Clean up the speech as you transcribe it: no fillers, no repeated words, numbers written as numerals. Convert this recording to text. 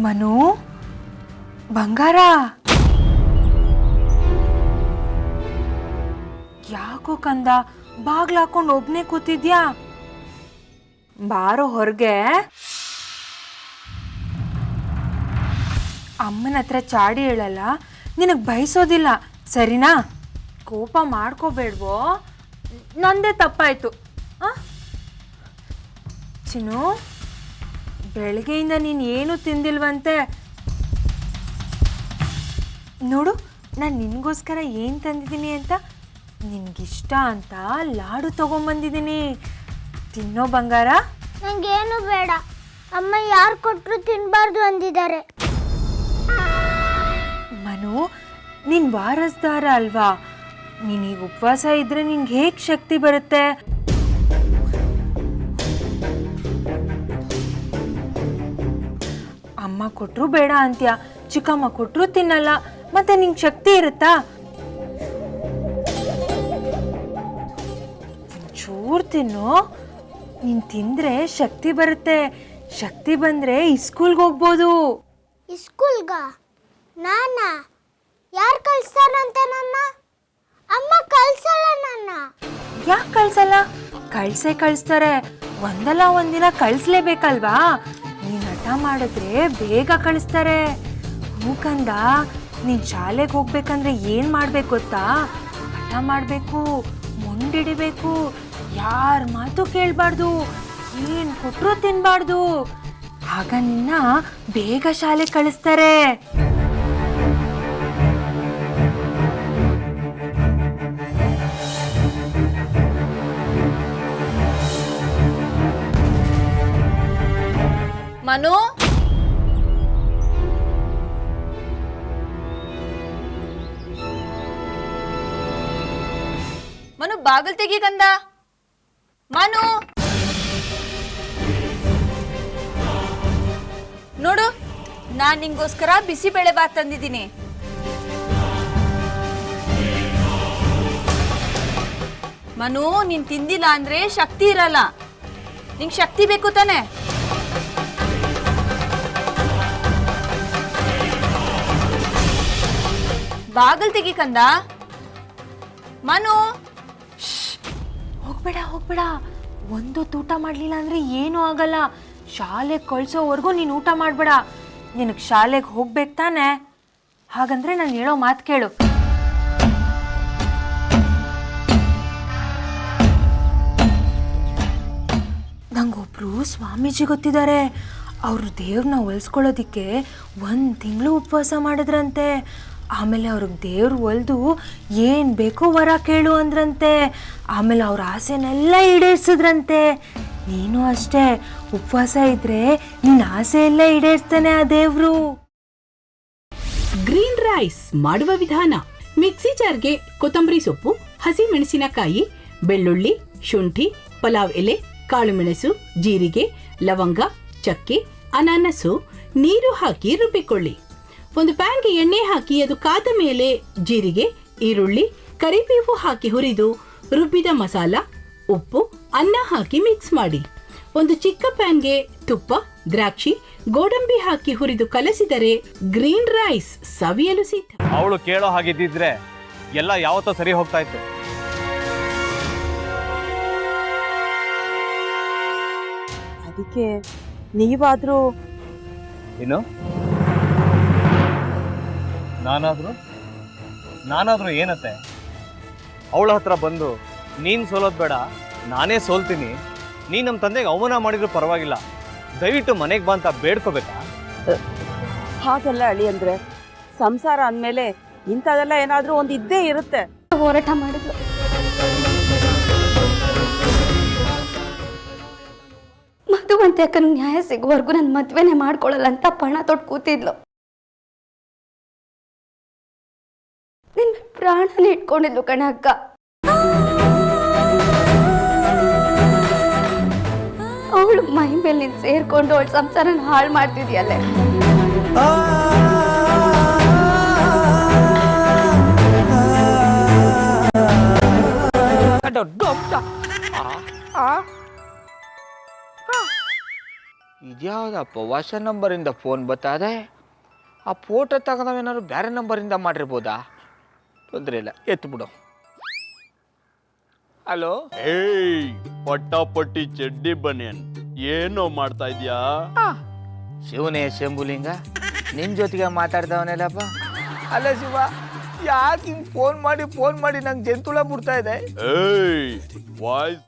ಮನು ಬಂಗಾರ, ಯಾಕೋ ಕಂದ ಬಾಗ್ಲ ಹಾಕೊಂಡು ಒಬ್ನೇ ಕೂತಿದ್ಯಾ? ಬಾರೋ ಹೊರಗೆ. ಅಮ್ಮನ ಹತ್ರ ಚಾಡಿ ಹೇಳಲ್ಲ, ನಿನಗೆ ಬಯಸೋದಿಲ್ಲ ಸರಿನಾ? ಕೋಪ ಮಾಡ್ಕೋಬೇಡ್ವೋ, ನಂದೇ ತಪ್ಪಾಯ್ತು. ಚಿನ್ನು, ಬೆಳಗ್ಗೆಯಿಂದ ನೀನು ಏನು ತಿಂದಿಲ್ವಂತೆ. ನೋಡು, ನಾನು ನಿನಗೋಸ್ಕರ ಏನು ತಂದಿದ್ದೀನಿ ಅಂತ. ನಿನಗಿಷ್ಟ ಅಂತ ಲಾಡು ತಗೊಂಬಂದಿದ್ದೀನಿ, ತಿನ್ನೋ ಬಂಗಾರ. ನನಗೇನು ಬೇಡ, ಅಮ್ಮ ಯಾರು ಕೊಟ್ಟರು ತಿನ್ನಬಾರ್ದು ಅಂದಿದ್ದಾರೆ. ಮನು, ನೀನು ವಾರಸ್ದಾರ ಅಲ್ವಾ? ನೀನೀಗ ಉಪವಾಸ ಇದ್ರೆ ನಿಂಗೆ ಹೇಗೆ ಶಕ್ತಿ ಬರುತ್ತೆ? ಅಮ್ಮ ಕೊಟ್ಟರು ಬೇಡ ಅಂತ್ಯ, ಚಿಕ್ಕಮ್ಮ ಕೊಟ್ಟರು ತಿನ್ನಲ್ಲ, ಮತ್ತೆ ನಿಂಗೆ ಶಕ್ತಿ ಇರುತ್ತಾ? ಚೂರು ತಿನ್ನು, ನೀನು ತಿಂದರೆ ಶಕ್ತಿ ಬರುತ್ತೆ. ಶಕ್ತಿ ಬಂದರೆ ಇಸ್ಕೂಲ್ಗೆ ಹೋಗ್ಬೋದು. ಇಸ್ಕೂಲ್ಗ? ನಾನ? ಯಾರು ಕಳಿಸ್ತಾರಂತೆ ನನ್ನ? ಅಮ್ಮ ಕಳ್ಸಲ್ಲ ನನ್ನ. ಯಾಕೆ ಕಳ್ಸಲ್ಲ? ಕಳಿಸ್ತಾರೆ. ಒಂದಲ್ಲ ಒಂದಿನ ಕಳಿಸ್ಲೇಬೇಕಲ್ವಾ? ನೀನು ಹಠ ಮಾಡಿದ್ರೆ ಬೇಗ ಕಳಿಸ್ತಾರೆ. ಹೂಕಂದ, ನೀನು ಶಾಲೆಗೆ ಹೋಗ್ಬೇಕಂದ್ರೆ ಏನು ಮಾಡ್ಬೇಕು ಗೊತ್ತಾ? ಹಠ ಮಾಡಬೇಕು, ಮೊಂಡಿಡಿಬೇಕು, ಯಾರ ಮಾತು ಕೇಳಬಾರ್ದು, ಏನು ಕೊಟ್ಟರು ತಿನ್ನಬಾರ್ದು. ಆಗ ನಿನ್ನ ಬೇಗ ಶಾಲೆಗೆ ಕಳಿಸ್ತಾರೆ. ಮನು, ಮನು ಬಾಗಲ್ ತೆಗಿ ಕಂದ. ಮನು ನೋಡು, ನಾನ್ ನಿಂಗೋಸ್ಕರ ಬಿಸಿಬೇಳೆ ಬಾತ್ ತಂದಿದ್ದೀನಿ. ಮನು, ನೀನ್ ತಿಂದಿಲ್ಲ ಅಂದ್ರೆ ಶಕ್ತಿ ಇರಲ್ಲ. ನಿಂಗೆ ಶಕ್ತಿ ಬೇಕು ತಾನೆ? ಬಾಗಲ್ ತೆಗಿ ಕಂದ. ಮನು, ಹೋಗ್ಬೇಡ, ಒಂದು ಊಟ ಮಾಡಲಿಲ್ಲ ಅಂದ್ರೆ ಏನೂ ಆಗಲ್ಲ. ಶಾಲೆಗೆ ಕಳ್ಸೋವರೆಗೂ ನೀನು ಊಟ ಮಾಡಬೇಡ. ನಿನಗೆ ಶಾಲೆಗೆ ಹೋಗ್ಬೇಕು ತಾನೆ? ಹಾಗಂದ್ರೆ ನಾನು ಹೇಳೋ ಮಾತು ಕೇಳು. ನಂಗೊಬ್ರು ಸ್ವಾಮೀಜಿ ಗೊತ್ತಿದ್ದಾರೆ. ಅವರು ದೇವ್ರನ್ನ ಹೊಲಿಸ್ಕೊಳ್ಳೋದಿಕ್ಕೆ 1 ತಿಂಗಳು ಉಪವಾಸ ಮಾಡಿದ್ರಂತೆ. ಆಮೇಲೆ ಅವ್ರಿಗೆ ದೇವ್ರು ಒಲ್ದು ಏನು ಬೇಕೋ ವರ ಕೇಳು ಅಂದ್ರಂತೆ. ಆಮೇಲೆ ಅವ್ರ ಆಸೆನೆಲ್ಲ ಈಡೇರಿಸಿದ್ರಂತೆ. ನೀನು ಅಷ್ಟೇ, ಉಪವಾಸ ಇದ್ರೆ ನಿನ್ನ ಆಸೆ ಎಲ್ಲ ಈಡೇರಿಸ್ತಾನೆ ಆ ದೇವ್ರು. ಗ್ರೀನ್ ರೈಸ್ ಮಾಡುವ ವಿಧಾನ: ಮಿಕ್ಸಿ ಜಾರ್ಗೆ ಕೊತ್ತಂಬರಿ ಸೊಪ್ಪು, ಹಸಿ ಮೆಣಸಿನಕಾಯಿ, ಬೆಳ್ಳುಳ್ಳಿ, ಶುಂಠಿ, ಪಲಾವ್ ಎಲೆ, ಕಾಳುಮೆಣಸು, ಜೀರಿಗೆ, ಲವಂಗ, ಚಕ್ಕೆ, ಅನಾನಸು, ನೀರು ಹಾಕಿ ರುಬ್ಬಿಕೊಳ್ಳಿ. ಒಂದು ಪ್ಯಾನ್ಗೆ ಎಣ್ಣೆ ಹಾಕಿ ಅದು ಕಾದ ಮೇಲೆ ಜೀರಿಗೆ, ಈರುಳ್ಳಿ, ಕರಿಬೇವು ಹಾಕಿ ಹುರಿದು ರುಬ್ಬಿದ ಮಸಾಲ, ಉಪ್ಪು, ಅನ್ನ ಹಾಕಿ ಮಿಕ್ಸ್ ಮಾಡಿ. ಒಂದು ಚಿಕ್ಕ ಪ್ಯಾನ್ಗೆ ತುಪ್ಪ, ದ್ರಾಕ್ಷಿ, ಗೋಡಂಬಿ ಹಾಕಿ ಹುರಿದು ಕಲಸಿದರೆ ಗ್ರೀನ್ ರೈಸ್ ಸವಿಯಲು ಸಿದ್ಧ. ಅವಳು ಕೇಳೋ ಹಾಗಿದ್ದಿದ್ರೆ ಎಲ್ಲ ಯಾವತ್ತೋ ಸರಿ ಹೋಗ್ತಾ ಇತ್ತು. ಅದಕ್ಕೆ ನೀವಾದ್ರೂ ಏನು? ನಾನಾದ್ರೂ ಏನತ್ತೆ? ಅವಳ ಹತ್ರ ಬಂದು ನೀನು ಸೋಲೋದು ಬೇಡ, ನಾನೇ ಸೋಲ್ತೀನಿ, ನೀನು ನಮ್ಮ ತಂದೆಗೆ ಅವಮಾನ ಮಾಡಿದ್ರು ಪರವಾಗಿಲ್ಲ, ದಯವಿಟ್ಟು ಮನೆಗೆ ಬಾ ಅಂತ ಬೇಡ್ಕೋಬೇಕಾ? ಹಾಗೆಲ್ಲ ಅಳಿ ಅಂದ್ರೆ ಸಂಸಾರ ಅಂದಮೇಲೆ ಇಂಥದೆಲ್ಲ ಏನಾದರೂ ಒಂದು ಇದ್ದೇ ಇರುತ್ತೆ. ಹೋರಾಟ ಮಾಡಿದ್ಲು. ಮಧುವಂತೆ ಅಕ್ಕನ ನ್ಯಾಯ ಸಿಗುವವರೆಗೂ ನನ್ನ ಮದ್ವೆನೇ ಮಾಡ್ಕೊಳ್ಳಲ್ಲ ಅಂತ ಪಣ ತೊಟ್ಟು ಕೂತಿದ್ಲು. ನಿನ್ನ ಪ್ರಾಣನೇ ಇಟ್ಕೊಂಡಿದ್ಲು ಕಣ ಅಕ್ಕ. ಅವಳು ಮೈ ಮೇಲೆ ನೀನು ಸೇರ್ಕೊಂಡು ಅವಳ ಸಂಸಾರನ ಹಾಳು ಮಾಡ್ತಿದ್ಯಲ್ಲೇ. ಇದ್ಯಾವುದಪ್ಪ ಹೊಸ ನಂಬರಿಂದ ಫೋನ್ ಬತ್ತದೆ. ಆ ಫೋಟೋ ತಗೊಂಡವೇನಾದ್ರು ಬೇರೆ ನಂಬರಿಂದ ಮಾಡಿರ್ಬೋದಾ? ತೊಂದರೆ ಇಲ್ಲ, ಎತ್ತು ಬಿಡು. ಹಲೋ, ಏಯ್ ಪಟ್ಟಾಪಟ್ಟಿ ಚಡ್ಡಿ ಬನಿಯನ್, ಏನೋ ಮಾಡ್ತಾ ಇದ್ಯಾ? ಶಿವನೇ ಶಂಭುಲಿಂಗ, ನಿನ್ನ ಜೊತೆಗೆ ಮಾತಾಡ್ದವನೇಲಪ್ಪ. ಅಲ್ಲ ಶಿವ, ಯಾಕೆ ಹಿಂಗೆ ಫೋನ್ ಮಾಡಿ ನಂಗೆ ಜಂತುಳ ಬಿಡ್ತಾ ಇದೆ? ಏಯ್ ವಾಯ್ಸ್